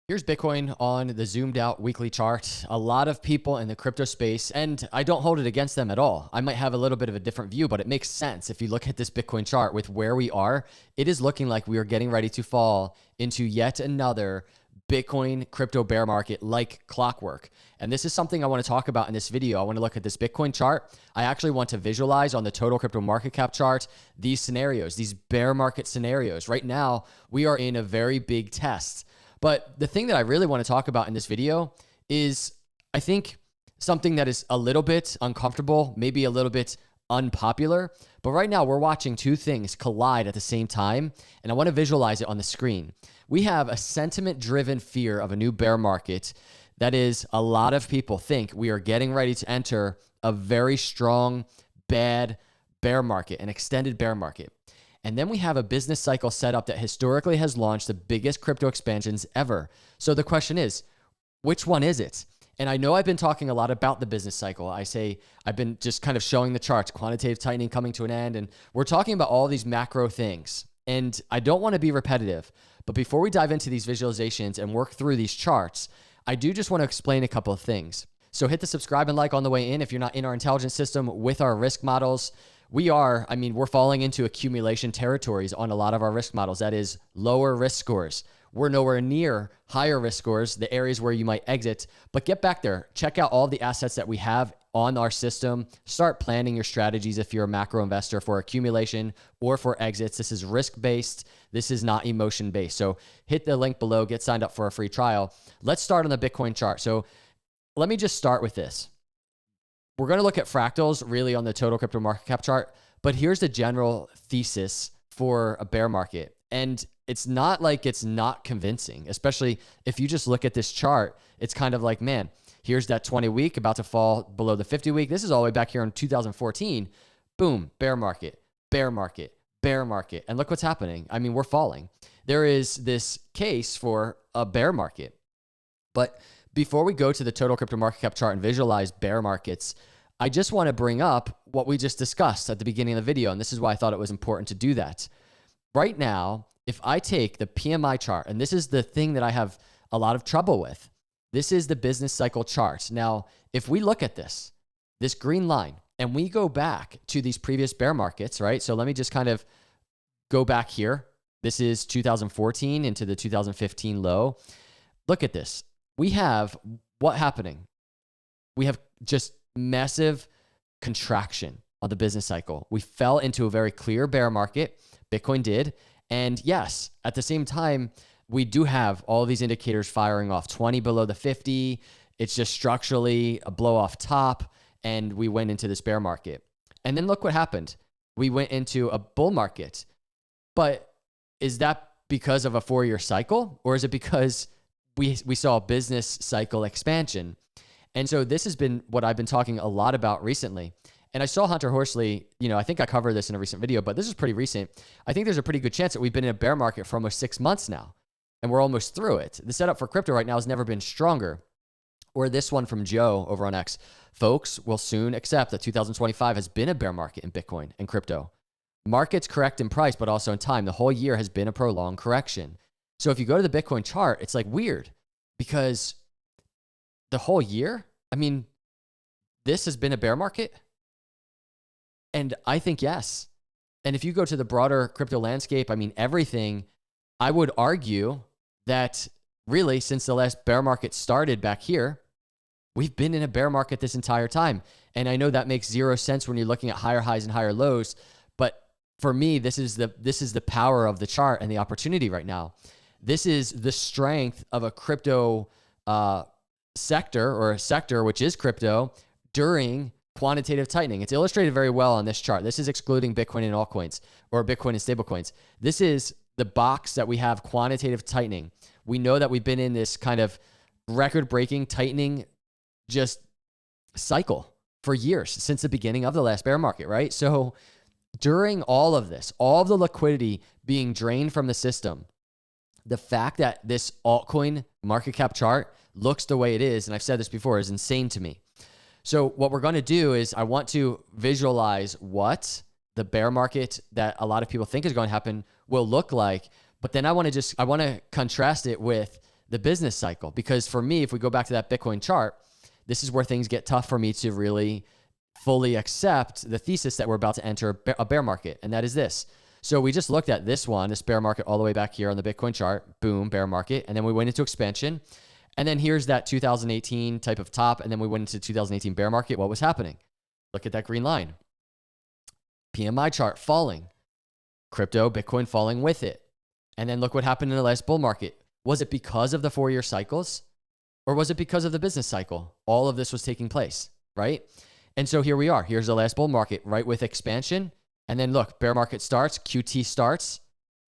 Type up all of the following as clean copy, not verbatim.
Here's Bitcoin on the zoomed out weekly chart. A lot of people in the crypto space, and I don't hold it against them at all. I might have a little bit of a different view, but it makes sense. If you look at this Bitcoin chart with where we are, it is looking like we are getting ready to fall into yet another Bitcoin crypto bear market like clockwork. And this is something I want to talk about in this video. I want to look at this Bitcoin chart. I actually want to visualize on the total crypto market cap chart these scenarios, these bear market scenarios. Right now, we are in a very big test. But the thing that I really want to talk about in this video is, I think, something that is a little bit uncomfortable, maybe a little bit unpopular. But right now, we're watching two things collide at the same time, and I want to visualize it on the screen. We have a sentiment-driven fear of a new bear market. That is, a lot of people think we are getting ready to enter a very strong, bad bear market, an extended bear market. And then we have a business cycle set up that historically has launched the biggest crypto expansions ever. So the question is, which one is it? And I know I've been talking a lot about the business cycle. I've been just kind of showing the charts, quantitative tightening coming to an end, and we're talking about all these macro things. And I don't want to be repetitive, but before we dive into these visualizations and work through these charts, I do just want to explain a couple of things. So hit the subscribe and like on the way in if you're not in our intelligence system with our risk models. We're falling into accumulation territories on a lot of our risk models. That is lower risk scores. We're nowhere near higher risk scores, the areas where you might exit, but get back there. Check out all the assets that we have on our system. Start planning your strategies if you're a macro investor for accumulation or for exits. This is risk-based. This is not emotion-based. So hit the link below, get signed up for a free trial. Let's start on the Bitcoin chart. So let me just start with this. We're going to look at fractals really on the total crypto market cap chart, but here's the general thesis for a bear market. And it's not like it's not convincing, especially if you just look at this chart. It's kind of like, man, here's that 20 week about to fall below the 50 week. This is all the way back here in 2014. Boom, bear market, bear market, bear market. And look what's happening. I mean, we're falling. There is this case for a bear market. But before we go to the total crypto market cap chart and visualize bear markets, I just want to bring up what we just discussed at the beginning of the video. And this is why I thought it was important to do that. Right now, if I take the PMI chart, and this is the thing that I have a lot of trouble with, this is the business cycle chart. Now, if we look at this green line, and we go back to these previous bear markets, right? So let me just kind of go back here. This is 2014 into the 2015 low. Look at this. We have what happening? We have just massive contraction on the business cycle. We fell into a very clear bear market. Bitcoin did. And yes, at the same time, we do have all these indicators firing off 20 below the 50. It's just structurally a blow off top. And we went into this bear market. And then look what happened. We went into a bull market. But is that because of a 4-year cycle? Or is it because we saw a business cycle expansion? And so this has been what I've been talking a lot about recently. And I saw Hunter Horsley, I think I covered this in a recent video, but this is pretty recent. I think there's a pretty good chance that we've been in a bear market for almost 6 months now, and we're almost through it. The setup for crypto right now has never been stronger. Or this one from Joe over on X. Folks will soon accept that 2025 has been a bear market in Bitcoin and crypto. Markets correct in price, but also in time. The whole year has been a prolonged correction. So if you go to the Bitcoin chart, it's like weird because the whole year, this has been a bear market. And I think yes. And if you go to the broader crypto landscape, everything, I would argue that really since the last bear market started back here, we've been in a bear market this entire time. And I know that makes zero sense when you're looking at higher highs and higher lows. But for me, this is the power of the chart and the opportunity right now. This is the strength of a crypto sector or a sector, which is crypto, during quantitative tightening. It's illustrated very well on this chart. This is excluding Bitcoin and altcoins or Bitcoin and stablecoins. This is the box that we have quantitative tightening. We know that we've been in this kind of record-breaking tightening just cycle for years since the beginning of the last bear market, right? So during all of this, all of the liquidity being drained from the system, the fact that this altcoin market cap chart looks the way it is, and I've said this before, is insane to me. So what we're going to do is I want to visualize what the bear market that a lot of people think is going to happen will look like. But then I want to contrast it with the business cycle. Because for me, if we go back to that Bitcoin chart, this is where things get tough for me to really fully accept the thesis that we're about to enter a bear market. And that is this. So we just looked at this bear market all the way back here on the Bitcoin chart, boom, bear market. And then we went into expansion. And then here's that 2018 type of top. And then we went into 2018 bear market. What was happening? Look at that green line. PMI chart falling. Crypto, Bitcoin falling with it. And then look what happened in the last bull market. Was it because of the 4-year cycles? Or was it because of the business cycle? All of this was taking place, right? And so here we are. Here's the last bull market, right, with expansion. And then look, bear market starts, QT starts,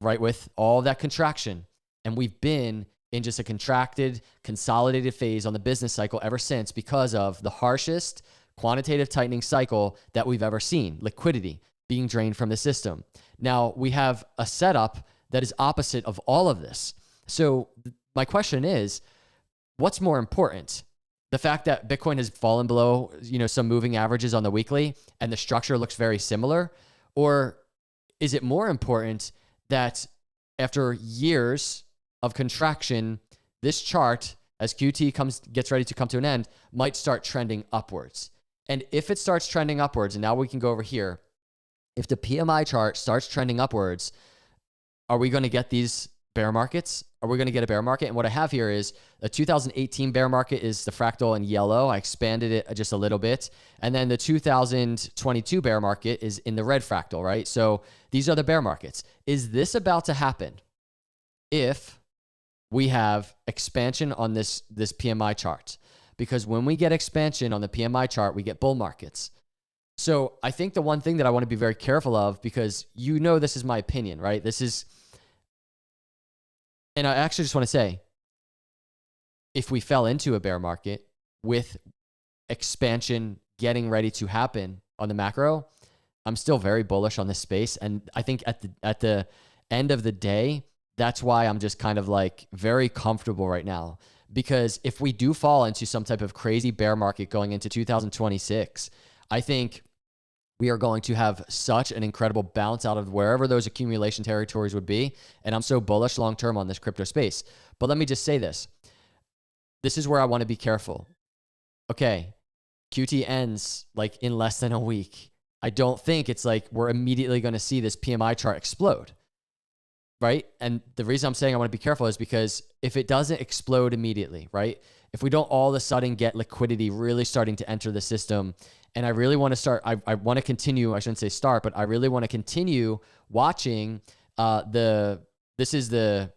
right, with all that contraction. And we've been in just a contracted, consolidated phase on the business cycle ever since because of the harshest quantitative tightening cycle that we've ever seen, liquidity being drained from the system. Now, we have a setup that is opposite of all of this. So my question is, what's more important? The fact that Bitcoin has fallen below, some moving averages on the weekly and the structure looks very similar? Or is it more important that after years of contraction, this chart, as QT gets ready to come to an end, might start trending upwards? And if it starts trending upwards, and now we can go over here, if the PMI chart starts trending upwards, are we going to get these bear markets? Are we going to get a bear market? And what I have here is a 2018 bear market is the fractal in yellow. I expanded it just a little bit. And then the 2022 bear market is in the red fractal, right? So these are the bear markets. Is this about to happen if we have expansion on this PMI chart? Because when we get expansion on the PMI chart, we get bull markets. So I think the one thing that I want to be very careful of, because this is my opinion, right? And I actually just want to say, if we fell into a bear market with expansion getting ready to happen on the macro, I'm still very bullish on this space. And I think at the end of the day, that's why I'm just kind of like very comfortable right now. Because if we do fall into some type of crazy bear market going into 2026, I think we are going to have such an incredible bounce out of wherever those accumulation territories would be. And I'm so bullish long-term on this crypto space. But let me just say this. This is where I want to be careful. Okay, QT ends like in less than a week. I don't think it's like we're immediately going to see this PMI chart explode, right? And the reason I'm saying I want to be careful is because if it doesn't explode immediately, right? If we don't all of a sudden get liquidity really starting to enter the system, and I really want to start, I want to continue, I shouldn't say start, but I really want to continue watching this is the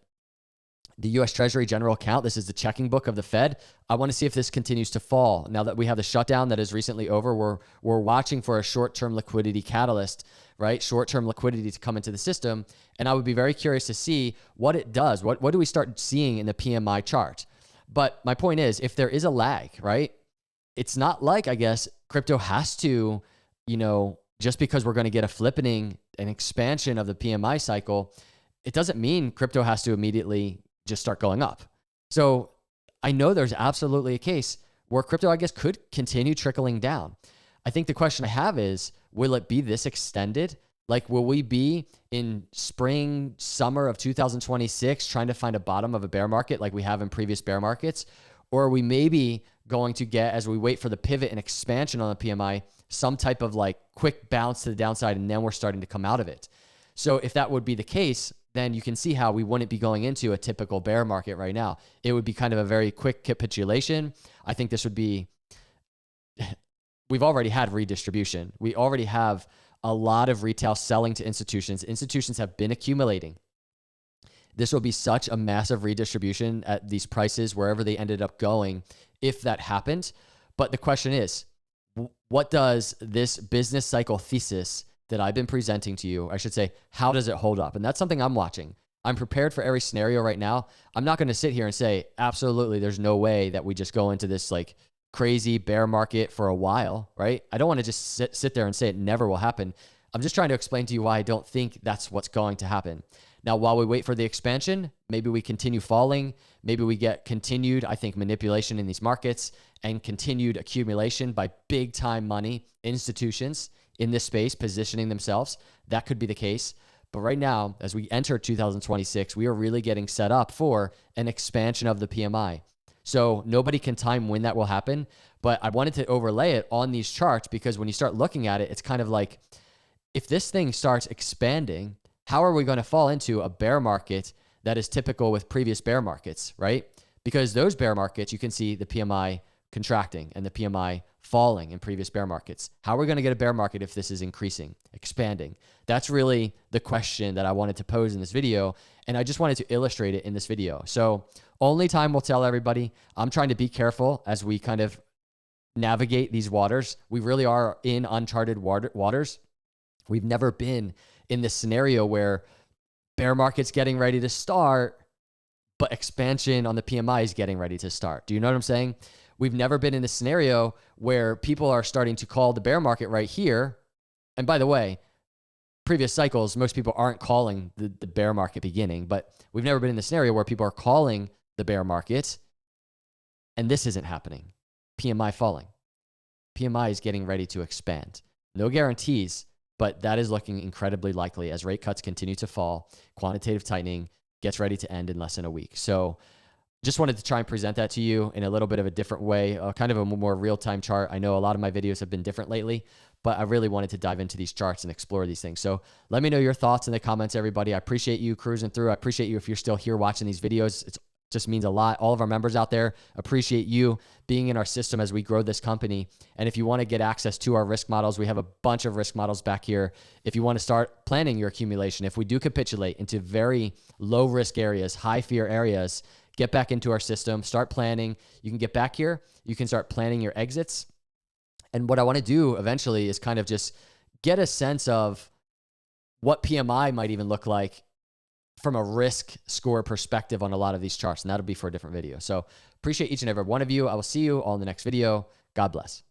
U.S. Treasury General Account. This is the checking book of the Fed. I want to see if this continues to fall. Now that we have the shutdown that is recently over, we're watching for a short-term liquidity catalyst, right? Short-term liquidity to come into the system. And I would be very curious to see what it does. What do we start seeing in the PMI chart? But my point is, if there is a lag, right? It's not like, I guess, crypto has to, just because we're going to get a flippening, an expansion of the PMI cycle, it doesn't mean crypto has to immediately just start going up. So I know there's absolutely a case where crypto, I guess, could continue trickling down. I think the question I have is, will it be this extended? Like, will we be in spring, summer of 2026 trying to find a bottom of a bear market like we have in previous bear markets? Or are we maybe going to get, as we wait for the pivot and expansion on the PMI, some type of like quick bounce to the downside, and then we're starting to come out of it? So if that would be the case, then you can see how we wouldn't be going into a typical bear market right now. It would be kind of a very quick capitulation. I think this would be, we've already had redistribution. We already have a lot of retail selling to institutions. Institutions have been accumulating. This will be such a massive redistribution at these prices, wherever they ended up going, if that happened. But the question is, what does this business cycle thesis that I've been presenting to you, I should say, how does it hold up? And that's something I'm watching. I'm prepared for every scenario right now. I'm not going to sit here and say, absolutely, there's no way that we just go into this like crazy bear market for a while, right? I don't want to just sit there and say it never will happen. I'm just trying to explain to you why I don't think that's what's going to happen. Now, while we wait for the expansion, maybe we continue falling. Maybe we get continued, I think, manipulation in these markets and continued accumulation by big time money institutions in this space positioning themselves. That could be the case. But right now, as we enter 2026, we are really getting set up for an expansion of the PMI. So nobody can time when that will happen, but I wanted to overlay it on these charts because when you start looking at it, it's kind of like, if this thing starts expanding, how are we going to fall into a bear market that is typical with previous bear markets, right? Because those bear markets, you can see the PMI contracting and the PMI falling in previous bear markets. How are we going to get a bear market if this is increasing, expanding? That's really the question that I wanted to pose in this video, and I just wanted to illustrate it in this video. So only time will tell, everybody. I'm trying to be careful as we kind of navigate these waters. We really are in uncharted waters. We've never been in this scenario where bear market's getting ready to start, but expansion on the PMI is getting ready to start. Do you know what I'm saying? We've never been in a scenario where people are starting to call the bear market right here. And by the way, previous cycles, most people aren't calling the bear market beginning, but we've never been in the scenario where people are calling the bear market and this isn't happening. PMI falling. PMI is getting ready to expand. No guarantees, but that is looking incredibly likely as rate cuts continue to fall. Quantitative tightening gets ready to end in less than a week. So just wanted to try and present that to you in a little bit of a different way, kind of a more real-time chart. I know a lot of my videos have been different lately, but I really wanted to dive into these charts and explore these things. So let me know your thoughts in the comments, everybody. I appreciate you cruising through. I appreciate you if you're still here watching these videos. It just means a lot. All of our members out there appreciate you being in our system as we grow this company. And if you want to get access to our risk models, we have a bunch of risk models back here. If you want to start planning your accumulation, if we do capitulate into very low risk areas, high fear areas, get back into our system, start planning. You can get back here. You can start planning your exits. And what I want to do eventually is kind of just get a sense of what PMI might even look like from a risk score perspective on a lot of these charts. And that'll be for a different video. So appreciate each and every one of you. I will see you all in the next video. God bless.